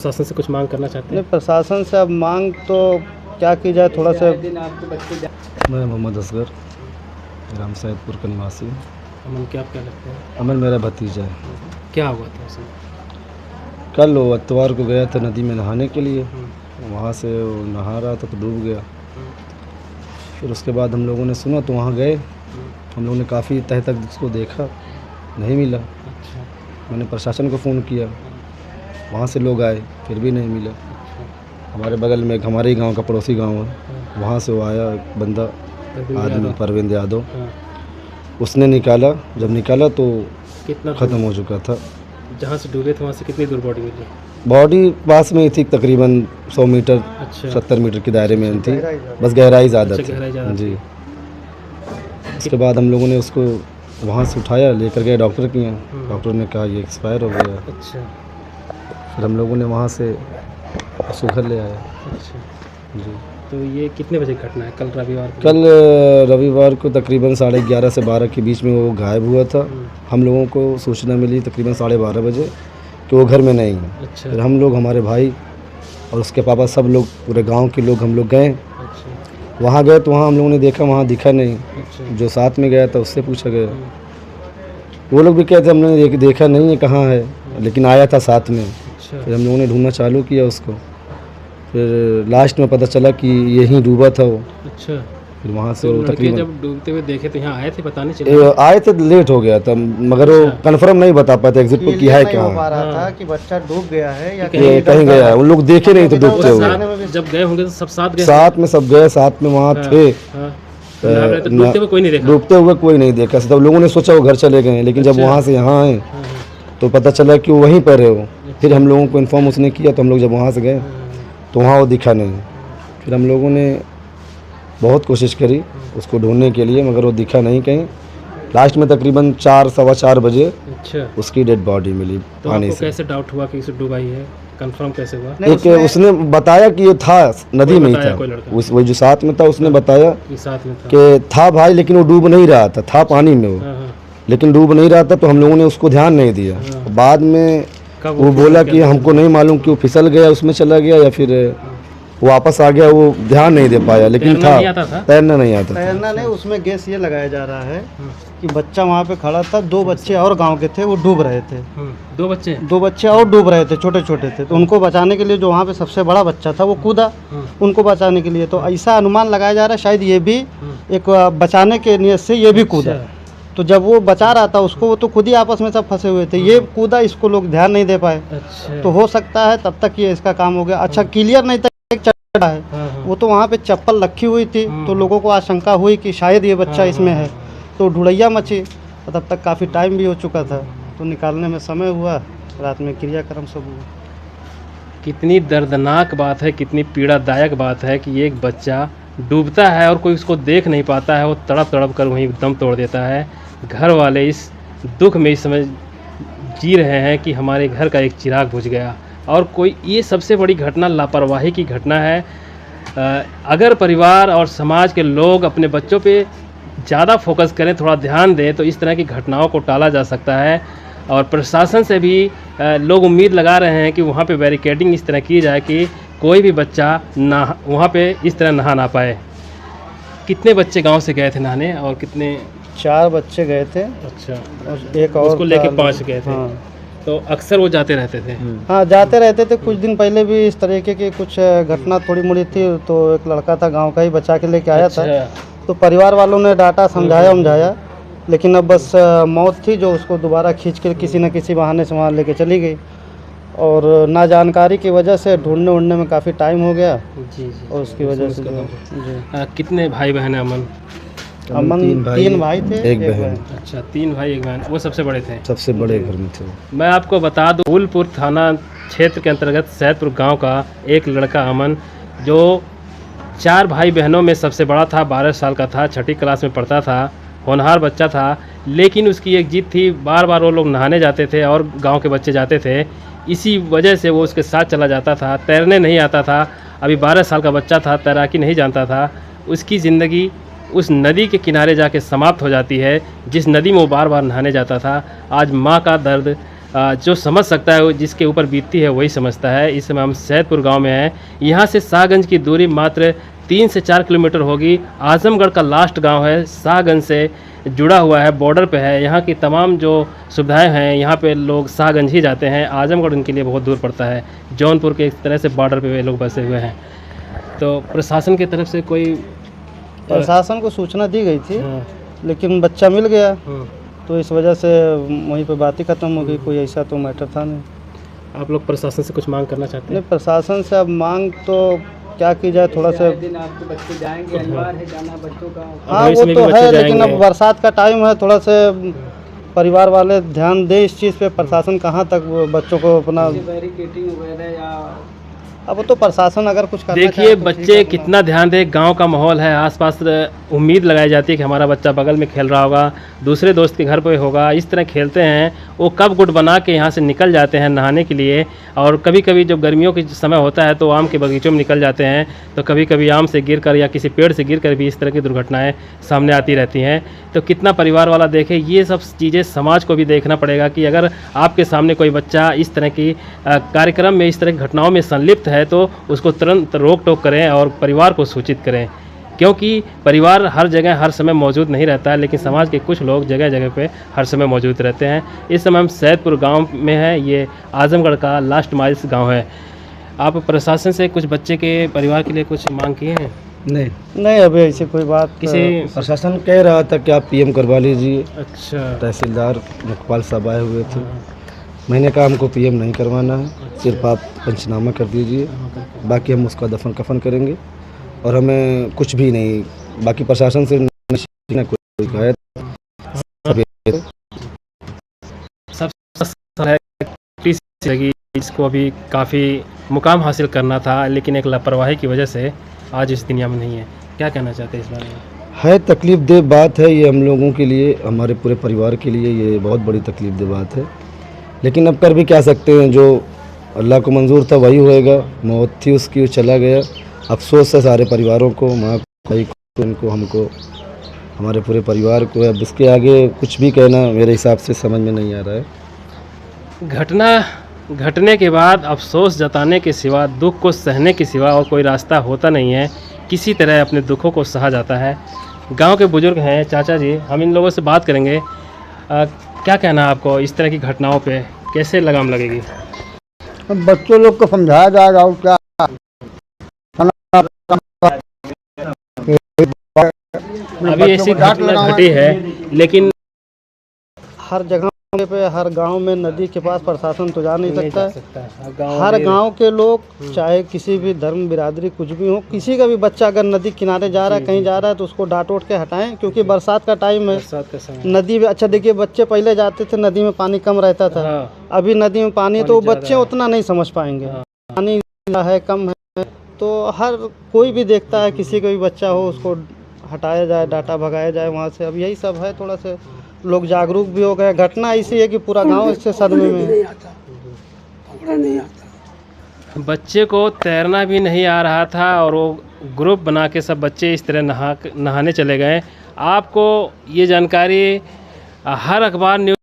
प्रशासन से कुछ मांग करना चाहते हैं? नहीं, प्रशासन से अब मांग तो क्या की जाए, थोड़ा सा। मैं मोहम्मद असगर, राम सैदपुर का निवासी हूँ। अमन क्या आप क्या लगते हैं? अमन मेरा भतीजा है। क्या हुआ था उसमें? कल वो इतवार को गया था नदी में नहाने के लिए। वहाँ से वो नहा रहा था तो डूब गया। फिर उसके बाद हम लोगों ने सुना तो वहाँ गए। हम लोगों ने काफ़ी तह तक उसको देखा, नहीं मिला। अच्छा। मैंने प्रशासन को फ़ोन किया, वहाँ से लोग आए, फिर भी नहीं मिला। हमारे बगल में हमारे ही गांव का पड़ोसी गांव है, वहाँ से वो आया एक बंदा, आदमी परविंद यादव, उसने निकाला। जब निकाला तो कितना ख़त्म हो चुका था। जहाँ से डूबे थे वहाँ से कितनी दूर बॉडी मिली? बॉडी पास में ही थी, तकरीबन 100 मीटर अच्छा। 70 मीटर के दायरे में थी, बस गहराई ज़्यादा अच्छा, थी। गहराई ज़्यादा जी। उसके बाद हम लोगों ने उसको वहाँ से उठाया, लेकर गए डॉक्टर के यहाँ। डॉक्टर ने कहा ये एक्सपायर हो गया। अच्छा। फिर हम लोगों ने वहाँ से उसको घर ले आया। अच्छा, जी। तो ये कितने बजे घटना है? कल रविवार को? कल रविवार को तकरीबन 11:30 से 12 के बीच में वो गायब हुआ था। हम लोगों को सूचना मिली तकरीबन 12:30 बजे कि वो घर में नहीं है। अच्छा। फिर हम लोग, हमारे भाई और उसके पापा, सब लोग, पूरे गांव के लोग हम लोग गए। अच्छा। वहाँ गए तो वहाँ हम लोगों ने देखा, वहाँ दिखा नहीं। अच्छा। जो साथ में गया था उससे पूछा गया, वो लोग भी कहते हमने देखा नहीं है कहाँ है, लेकिन आया था साथ में। अच्छा। फिर हम लोगों ने ढूंढना चालू किया उसको। फिर लास्ट में पता चला कि यहीं डूबा था वो। अच्छा। फिर वहाँ से तो वो लड़के तकरीबन जब डूबते हुए देखे तो यहाँ आए थे, पता नहीं चला? आए थे, लेट हो गया था, मगर वो कंफर्म नहीं बता पाते एग्जिट पर किया है क्या हो पा रहा था कि बच्चा डूब गया है या कहीं गया है। उन लोग देखे नहीं थे डूबते हुए। जब गए होंगे तो सब साथ गए? साथ में सब गए, साथ में वहाँ थे। हाँ। तो डूबते हुए कोई नहीं देखा? डूबते हुए कोई नहीं देखा। सब लोगों ने सोचा वो घर चले गए, लेकिन जब वहाँ से यहाँ आए तो पता चला कि वो वहीं पर है वो। फिर हम लोगों को इन्फॉर्म उसने किया, तो हम लोग जब वहाँ से गए तो वहाँ वो दिखा नहीं। फिर हम लोगों ने बहुत कोशिश करी उसको ढूंढने के लिए, मगर वो दिखा नहीं कहीं। लास्ट में तकरीबन 4 सवा 4 बजे अच्छा उसकी डेड बॉडी मिली तो पानी आपको से। कैसे डाउट हुआ कि इसे डूबाई है? कंफर्म कैसे हुआ? एक उसने बताया कि ये था नदी में ही था, कोई लड़का वो जो साथ में था उसने बताया कि साथ में था कि था भाई, लेकिन वो डूब नहीं रहा था पानी में वो, हाँ। लेकिन डूब नहीं रहा था। तो हम लोगों ने उसको ध्यान नहीं दिया। बाद में वो बोला कि हमको नहीं मालूम कि वो फिसल गया, उसमें चला गया, या फिर वापस आ गया, वो ध्यान नहीं दे पाया। लेकिन तैरना नहीं आता था? तैरना नहीं आता था। तैरना नहीं, उसमें गैस ये लगाया जा रहा है कि बच्चा वहाँ पे खड़ा था, 2 बच्चे और गांव के थे, वो डूब रहे थे। 2 बच्चे? 2 बच्चे और डूब रहे थे, छोटे छोटे थे। तो उनको बचाने के लिए जो वहाँ पे सबसे बड़ा बच्चा था वो कूदा उनको बचाने के लिए। तो ऐसा अनुमान लगाया जा रहा है शायद ये भी एक बचाने के नियत से ये भी कूदा। तो जब वो बचा रहा था उसको, वो तो खुद ही आपस में सब फंसे हुए थे, ये कूदा, इसको लोग ध्यान नहीं दे पाए। अच्छा। तो हो सकता है तब तक ये इसका काम हो गया। अच्छा, क्लियर नहीं था एक चढ़ा है, वो तो वहाँ पे चप्पल रखी हुई थी, तो लोगों को आशंका हुई कि शायद ये बच्चा इसमें है। तो ढुड़ैया मची, तब तक काफ़ी टाइम भी हो चुका था, तो निकालने में समय हुआ, रात में क्रियाक्रम सब हुआ। कितनी दर्दनाक बात है, कितनी पीड़ादायक बात है कि एक बच्चा डूबता है और कोई उसको देख नहीं पाता है, वो तड़प तड़प कर वहीं दम तोड़ देता है। घर वाले इस दुख में इस समय जी रहे हैं कि हमारे घर का एक चिराग बुझ गया। और कोई, ये सबसे बड़ी घटना लापरवाही की घटना है। अगर परिवार और समाज के लोग अपने बच्चों पे ज़्यादा फोकस करें, थोड़ा ध्यान दें, तो इस तरह की घटनाओं को टाला जा सकता है। और प्रशासन से भी लोग उम्मीद लगा रहे हैं कि वहाँ पे बैरिकेडिंग इस तरह की जाए कि कोई भी बच्चा ना वहाँ पे इस तरह नहा ना पाए। कितने बच्चे गांव से गए थे नहाने और कितने? 4 बच्चे गए थे। अच्छा। और एक और उसको लेके 5 गए थे। हाँ। तो अक्सर वो जाते रहते थे? हाँ, जाते रहते थे। कुछ दिन पहले भी इस तरीके की कुछ घटना थोड़ी मोड़ी थी, तो एक लड़का था गांव का ही, बचा के लेके आया था। तो परिवार वालों ने डांटा, समझाया, लेकिन अब बस मौत थी जो उसको दोबारा खींच के किसी न किसी बहाने से वहाँ लेके चली गई। और ना जानकारी की वजह से ढूंढने उड़ने में काफ़ी टाइम हो गया। जी। और उसकी वजह से कितने भाई बहन हैं अमन? अमन 3 भाई थे, एक बहन। अच्छा, 3 भाई 1 बहन। वो सबसे बड़े थे? सबसे बड़े घर में थे। मैं आपको बता दूं, फूलपुर थाना क्षेत्र के अंतर्गत सैदपुर गांव का एक लड़का अमन, जो 4 भाई बहनों में सबसे बड़ा था, 12 साल का था, 6ठी क्लास में पढ़ता था, होनहार बच्चा था। लेकिन उसकी एक जिद थी, बार बार वो लोग नहाने जाते थे और गांव के बच्चे जाते थे, इसी वजह से वो उसके साथ चला जाता था। तैरने नहीं आता था, अभी 12 साल का बच्चा था, तैराकी नहीं जानता था। उसकी ज़िंदगी उस नदी के किनारे जाके समाप्त हो जाती है जिस नदी में वो बार बार नहाने जाता था। आज माँ का दर्द जो समझ सकता है, जिसके ऊपर बीतती है वही समझता है। इस समय हम सैदपुर गांव में हैं। यहाँ से शाहगंज की दूरी मात्र 3 से 4 किलोमीटर होगी। आजमगढ़ का लास्ट गांव है, शाहगंज से जुड़ा हुआ है, बॉर्डर पे है। यहाँ की तमाम जो सुविधाएं हैं, यहाँ पे लोग शाहगंज ही जाते हैं। आजमगढ़ उनके लिए बहुत दूर पड़ता है। जौनपुर के एक तरह से बॉर्डर पे वे लोग बसे हुए हैं। तो प्रशासन की तरफ से कोई प्रशासन को सूचना दी गई थी, हाँ, लेकिन बच्चा मिल गया, हाँ। तो इस वजह से वहीं पे बात ही ख़त्म हो गई। कोई ऐसा तो मैटर था नहीं। आप लोग प्रशासन से कुछ मांग करना चाहते नहीं, हैं? प्रशासन से अब मांग तो क्या की जाए, थोड़ा सा। आपके बच्चे जाएंगे, अनिवार्य है जाना बच्चों का। हाँ, भविष्य वो में तो भी बच्चे है, लेकिन जाएंगे। अब बरसात का टाइम है, थोड़ा से परिवार वाले ध्यान दें इस चीज़ पे। प्रशासन कहाँ तक वो बच्चों को अपना, बैरिकेटिंग वगैरह या अब तो प्रशासन अगर कुछ करना देखिए चाहे तो ठीक बच्चे है। कितना ध्यान दे। गांव का माहौल है, आसपास उम्मीद लगाई जाती है कि हमारा बच्चा बगल में खेल रहा होगा, दूसरे दोस्त के घर पे होगा, इस तरह खेलते हैं। वो कब गुट बना के यहाँ से निकल जाते हैं नहाने के लिए। और कभी कभी जब गर्मियों के समय होता है तो आम के बगीचों में निकल जाते हैं, तो कभी कभी आम से गिरकर या किसी पेड़ से गिरकर भी इस तरह की दुर्घटनाएं सामने आती रहती हैं। तो कितना परिवार वाला देखे, ये सब चीज़ें समाज को भी देखना पड़ेगा कि अगर आपके सामने कोई बच्चा इस तरह की कार्यक्रम में, इस तरह की घटनाओं में संलिप्त है तो उसको तुरंत रोक टोक करें और परिवार को सूचित करें। क्योंकि परिवार हर जगह हर समय मौजूद नहीं रहता है, लेकिन समाज के कुछ लोग जगह जगह पे हर समय मौजूद रहते हैं। इस समय हम सैदपुर गांव में हैं। ये आजमगढ़ का लास्ट माइल्स गांव है। आप प्रशासन से कुछ बच्चे के परिवार के लिए कुछ मांग किए हैं? नहीं, अभी ऐसी कोई बात किसी प्रशासन कह रहा था कि आप पीएम करवा लीजिए। अच्छा, तहसीलदार मुखपाल साहब आए हुए थे। मैंने कहा हमको पीएम नहीं करवाना है, सिर्फ आप पंचनामा कर दीजिए, बाकी हम उसका दफन कफन करेंगे और हमें कुछ भी नहीं। बाकी प्रशासन से न कोई शिकायत। लगी इसको अभी काफ़ी मुकाम हासिल करना था, लेकिन एक लापरवाही की वजह से आज इस दुनिया में नहीं है। क्या कहना चाहते हैं इस बारे में? है तकलीफ दे बात है ये, हम लोगों के लिए, हमारे पूरे परिवार के लिए ये बहुत बड़ी तकलीफ दे बात है। लेकिन अब कर भी क्या सकते हैं, जो अल्लाह को मंजूर था वही होएगा। मौत थी उसकी, वो चला गया। अफसोस है सारे परिवारों को, माँ भाई को, उनको, हमको, हमारे पूरे परिवार को। अब इसके आगे कुछ भी कहना मेरे हिसाब से समझ में नहीं आ रहा है। घटना घटने के बाद अफसोस जताने के सिवा, दुख को सहने के सिवा और कोई रास्ता होता नहीं है। किसी तरह अपने दुखों को सहा जाता है। गांव के बुजुर्ग हैं चाचा जी, हम इन लोगों से बात करेंगे। क्या कहना है आपको, इस तरह की घटनाओं पे कैसे लगाम लगेगी? बच्चों लोग को समझाया जाएगा और क्या। अभी ऐसी घटना घटी है, लेकिन हर जगह पे, हर गांव में नदी के पास प्रशासन तो जा नहीं सकता है। हर में गांव के लोग, चाहे किसी भी धर्म बिरादरी कुछ भी हो, किसी का भी बच्चा अगर नदी किनारे जा रहा है, कहीं जा रहा है, तो उसको डांट उठ के हटाएं। क्योंकि बरसात का टाइम है, बरसात का समय। नदी में, अच्छा देखिए, बच्चे पहले जाते थे नदी में, पानी कम रहता था। हाँ, अभी नदी में पानी तो ज़्यादा बच्चे है। उतना नहीं समझ पाएंगे। हाँ। पानी है, कम है, तो हर कोई भी देखता है, किसी का भी बच्चा हो उसको हटाया जाए, डाटा भगाया जाए वहाँ से। अब यही सब है, थोड़ा सा लोग जागरूक भी हो गए। घटना ऐसी है कि पूरा गांव इससे सदमे में है। बच्चे को तैरना भी नहीं आ रहा था और वो ग्रुप बना के सब बच्चे इस तरह नहाने चले गए। आपको ये जानकारी हर अखबार न्यूज़